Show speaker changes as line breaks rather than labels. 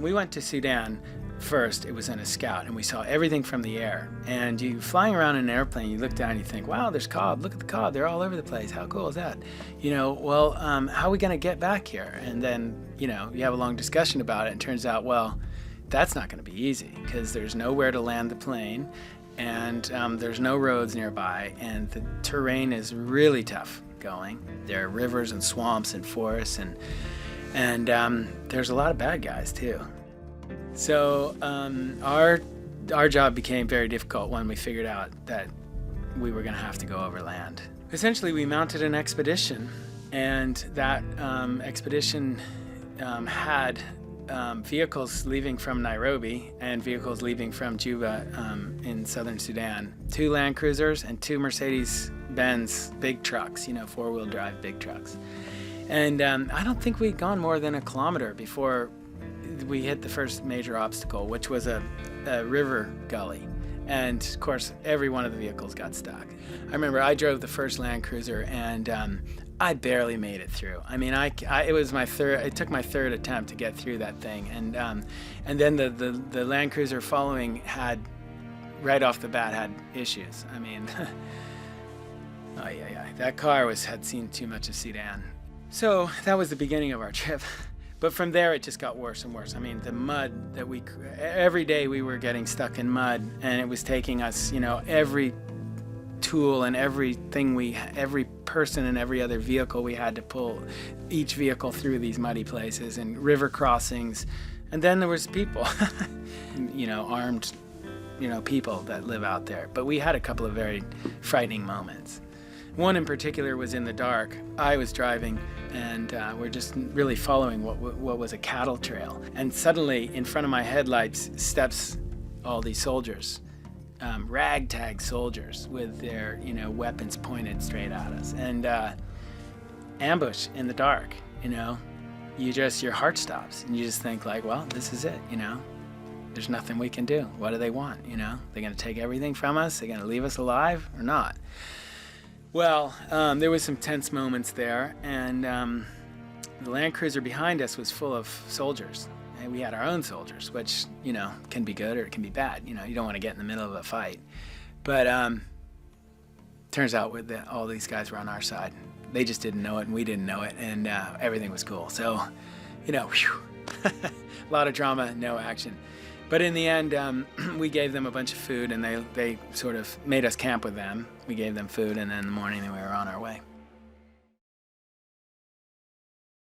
we went to Sudan first. It was in a scout, and we saw everything from the air. And you flying around in an airplane, you look down and you think, wow, there's cod. Look at the cod. They're all over the place. How cool is that? Well, how are we going to get back here? And then, you have a long discussion about it, and it turns out, well, that's not going to be easy because there's nowhere to land the plane, and there's no roads nearby, and the terrain is really tough going. There are rivers and swamps and forests, and there's a lot of bad guys too. So our job became very difficult when we figured out that we were going to have to go overland. Essentially, we mounted an expedition, and that expedition had vehicles leaving from Nairobi and vehicles leaving from Juba in southern Sudan. 2 Land Cruisers and 2 Mercedes-Benz big trucks, 4-wheel drive big trucks. And I don't think we'd gone more than a kilometer before we hit the first major obstacle, which was a river gully. And of course, every one of the vehicles got stuck. I remember I drove the first Land Cruiser, and I barely made it through. I mean, it was my third. It took my third attempt to get through that thing, and then the Land Cruiser following had, right off the bat, had issues. I mean, oh yeah, that car had seen too much of Sudan. So that was the beginning of our trip. But from there, it just got worse and worse. I mean, the mud that every day we were getting stuck in mud, and it was taking us, every tool and everything every person and every other vehicle we had to pull each vehicle through these muddy places and river crossings. And then there was people, armed, people that live out there. But we had a couple of very frightening moments. One in particular was in the dark. I was driving, and we're just really following what was a cattle trail. And suddenly, in front of my headlights, steps all these soldiers, ragtag soldiers with their, weapons pointed straight at us. And ambush in the dark, your heart stops, and you just think like, well, this is it, There's nothing we can do. What do they want, They're gonna take everything from us? They're gonna leave us alive or not? Well, there was some tense moments there, and the Land Cruiser behind us was full of soldiers. And we had our own soldiers, which, can be good or it can be bad. You don't want to get in the middle of a fight. But turns out all these guys were on our side. They just didn't know it, and we didn't know it, and everything was cool. So, whew, a lot of drama, no action. But in the end, we gave them a bunch of food, and they sort of made us camp with them. We gave them food, and then in the morning we were on our way.